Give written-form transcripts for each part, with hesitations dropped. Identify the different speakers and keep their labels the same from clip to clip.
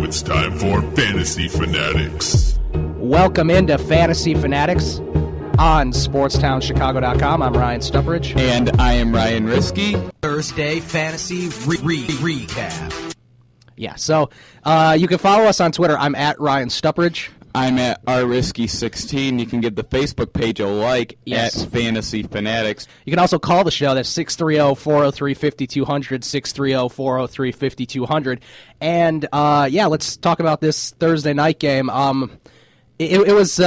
Speaker 1: it's time for Fantasy Fanatics.
Speaker 2: Welcome into Fantasy Fanatics on SportstownChicago.com. I'm Ryan Stuprich.
Speaker 3: And I am Ryan Risky.
Speaker 4: Thursday Fantasy Recap.
Speaker 2: Yeah, so you can follow us on Twitter. I'm at Ryan Stuprich.
Speaker 3: I'm at rrisky16. You can give the Facebook page a like at Fantasy Fanatics.
Speaker 2: You can also call the show. That's 630-403-5200, 630-403-5200. And, let's talk about this Thursday night game. It was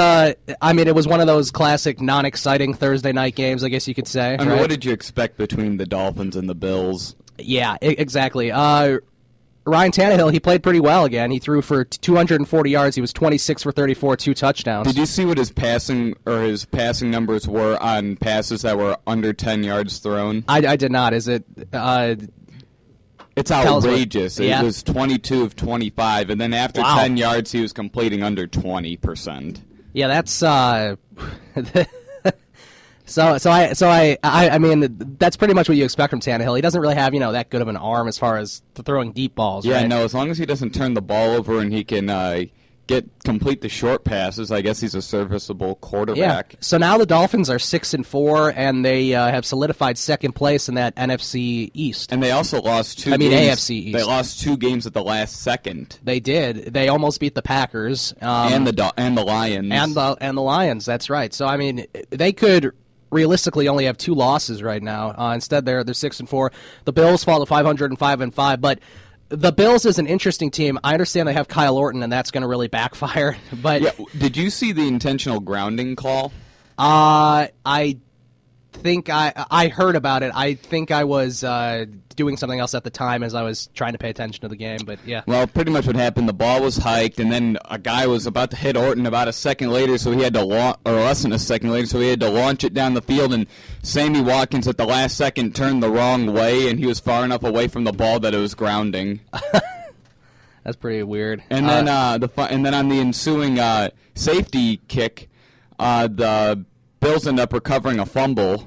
Speaker 2: one of those classic non-exciting Thursday night games, I guess you could say.
Speaker 3: I mean, what did you expect between the Dolphins and the Bills?
Speaker 2: Yeah, exactly. Ryan Tannehill, he played pretty well again. He threw for 240 yards. He was 26 for 34, 2 touchdowns.
Speaker 3: Did you see what his passing numbers were on passes that were under 10 yards thrown?
Speaker 2: I did not. Is it?
Speaker 3: It's outrageous. It was 22 of 25, and then after 10 yards, he was completing under 20%.
Speaker 2: Yeah, that's I mean, that's pretty much what you expect from Tannehill. He doesn't really have, that good of an arm as far as throwing deep balls.
Speaker 3: Yeah,
Speaker 2: right?
Speaker 3: no, as long as he doesn't turn the ball over and he can complete the short passes, I guess he's a serviceable quarterback.
Speaker 2: Yeah. So now the Dolphins are 6-4, and they have solidified second place in that NFC East.
Speaker 3: And they also lost two games.
Speaker 2: AFC East.
Speaker 3: They lost 2 games at the last second.
Speaker 2: They did. They almost beat the Packers.
Speaker 3: And the Lions.
Speaker 2: And the Lions, that's right. So, I mean, they could realistically only have 2 losses right now. Instead, they're 6-4. The Bills fall to 500 and 5-5, but the Bills is an interesting team. I understand they have Kyle Orton, and that's going to really backfire. But
Speaker 3: did you see the intentional grounding call?
Speaker 2: I think I heard about it. I think I was doing something else at the time as I was trying to pay attention to the game. But yeah.
Speaker 3: Well, pretty much what happened. The ball was hiked, and then a guy was about to hit Orton about a second later, so he had to less than a second later, so he had to launch it down the field. And Sammy Watkins at the last second turned the wrong way, and he was far enough away from the ball that it was grounding.
Speaker 2: That's pretty weird.
Speaker 3: And then on the ensuing safety kick, the Bills end up recovering a fumble.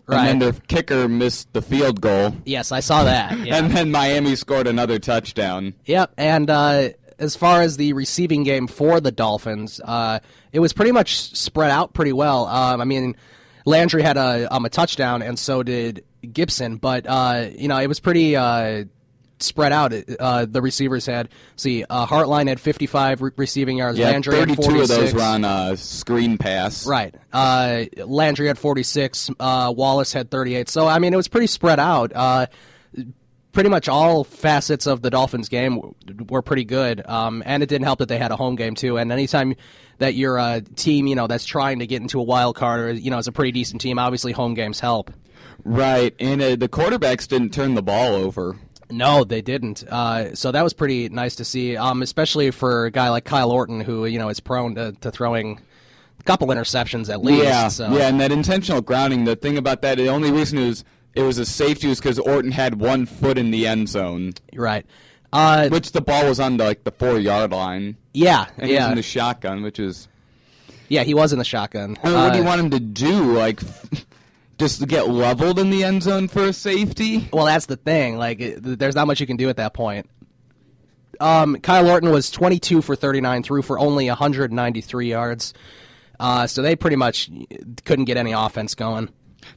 Speaker 2: Right.
Speaker 3: And then the kicker missed the field goal.
Speaker 2: Yes, I saw that. Yeah.
Speaker 3: And then Miami scored another touchdown.
Speaker 2: Yep, and as far as the receiving game for the Dolphins, it was pretty much spread out pretty well. I mean, Landry had a touchdown, and so did Gibson, but it was pretty spread out. The receivers had, Hartline had 55 receiving yards.
Speaker 3: Yeah,
Speaker 2: Landry had 46.
Speaker 3: 32 of those were on a screen pass.
Speaker 2: Right. Landry had 46. Wallace had 38. So, I mean, it was pretty spread out. Pretty much all facets of the Dolphins game were pretty good. And it didn't help that they had a home game, too. And anytime that you're a team, that's trying to get into a wild card or, is a pretty decent team, obviously home games help.
Speaker 3: Right. And the quarterbacks didn't turn the ball over.
Speaker 2: No, they didn't. So that was pretty nice to see, especially for a guy like Kyle Orton, who is prone to throwing a couple interceptions at least.
Speaker 3: Yeah,
Speaker 2: so.
Speaker 3: Yeah, and that intentional grounding. The thing about that, the only reason it was a safety was because Orton had 1 foot in the end zone.
Speaker 2: Right.
Speaker 3: Which the ball was on the 4-yard line.
Speaker 2: Yeah,
Speaker 3: and he was in the shotgun, which is.
Speaker 2: Yeah, he was in the shotgun.
Speaker 3: I mean, what do you want him to do? Just to get leveled in the end zone for a safety?
Speaker 2: Well, that's the thing. There's not much you can do at that point. Kyle Orton was 22 for 39, threw for only 193 yards. So they pretty much couldn't get any offense going.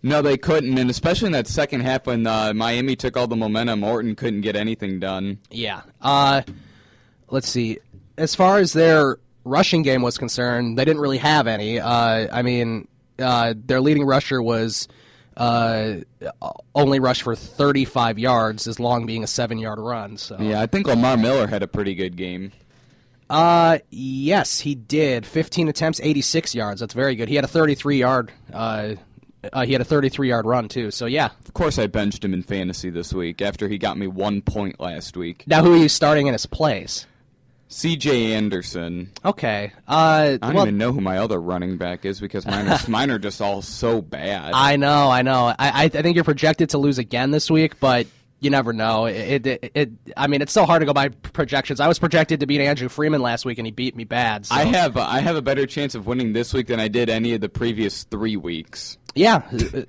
Speaker 3: No, they couldn't, and especially in that second half when Miami took all the momentum, Orton couldn't get anything done.
Speaker 2: Yeah. Let's see. As far as their rushing game was concerned, they didn't really have any. Their leading rusher was only rushed for 35 yards, as long being a 7-yard run. So.
Speaker 3: Yeah, I think Lamar Miller had a pretty good game.
Speaker 2: Yes, he did. 15 attempts, 86 yards. That's very good. He had a 33-yard. He had a 33-yard run too. So yeah.
Speaker 3: Of course, I benched him in fantasy this week after he got me 1 point last week.
Speaker 2: Now, who are you starting in his place?
Speaker 3: C.J. Anderson.
Speaker 2: Okay.
Speaker 3: I don't even know who my other running back is because mine are just all so bad.
Speaker 2: I know. I think you're projected to lose again this week, but you never know. It's so hard to go by projections. I was projected to beat Andrew Freeman last week, and he beat me bad. So.
Speaker 3: I have a better chance of winning this week than I did any of the previous 3 weeks.
Speaker 2: Yeah,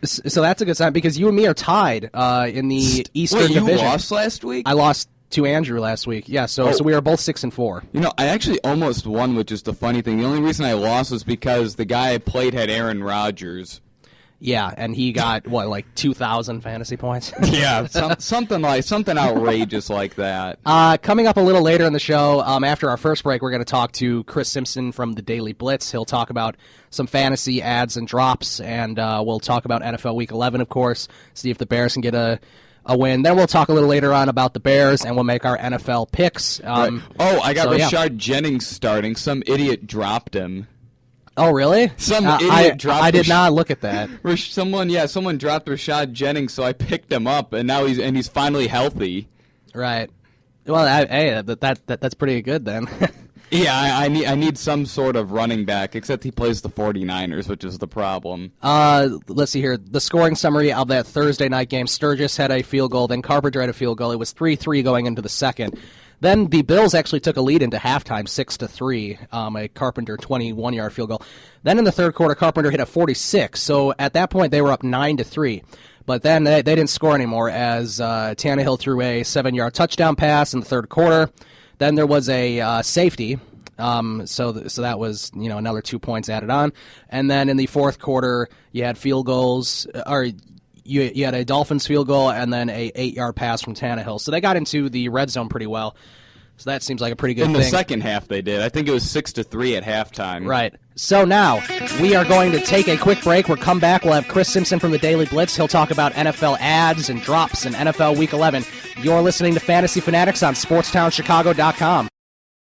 Speaker 2: so that's a good sign because you and me are tied in the Eastern Division.
Speaker 3: You lost last week?
Speaker 2: I lost to Andrew last week. Yeah, so we are both 6-4.
Speaker 3: You know, I actually almost won, which is the funny thing. The only reason I lost was because the guy I played had Aaron Rodgers.
Speaker 2: Yeah, and he got, what, like 2,000 fantasy points?
Speaker 3: Yeah, something outrageous like that.
Speaker 2: Coming up a little later in the show, after our first break, we're going to talk to Chris Simpson from the Daily Blitz. He'll talk about some fantasy ads and drops, and we'll talk about NFL Week 11, of course, see if the Bears can get a win. Then we'll talk a little later on about the Bears, and we'll make our NFL picks.
Speaker 3: Right. Oh, I got Rashard Jennings starting. Some idiot dropped him.
Speaker 2: Oh, really?
Speaker 3: Some idiot dropped.
Speaker 2: I did not look at that.
Speaker 3: Someone dropped Rashad Jennings, so I picked him up, and now he's finally healthy.
Speaker 2: Right. Well, hey, that's pretty good then.
Speaker 3: Yeah, I need some sort of running back, except he plays the 49ers, which is the problem.
Speaker 2: Let's see here. The scoring summary of that Thursday night game: Sturgis had a field goal, then Carpenter had a field goal. It was 3-3 going into the second. Then the Bills actually took a lead into halftime, 6-3, a Carpenter 21-yard field goal. Then in the third quarter, Carpenter hit a 46. So at that point, they were up 9-3. But then they didn't score anymore as Tannehill threw a 7-yard touchdown pass in the third quarter. Then there was a safety. So that was another 2 points added on. And then in the fourth quarter, you had field goals, or you had a Dolphins field goal and then a 8-yard pass from Tannehill. So they got into the red zone pretty well. So that seems like a pretty good thing.
Speaker 3: In the second half they did. I think it was 6-3 at halftime.
Speaker 2: Right. So now we are going to take a quick break. We'll come back. We'll have Chris Simpson from the Daily Blitz. He'll talk about NFL ads and drops in NFL Week 11. You're listening to Fantasy Fanatics on SportsTownChicago.com.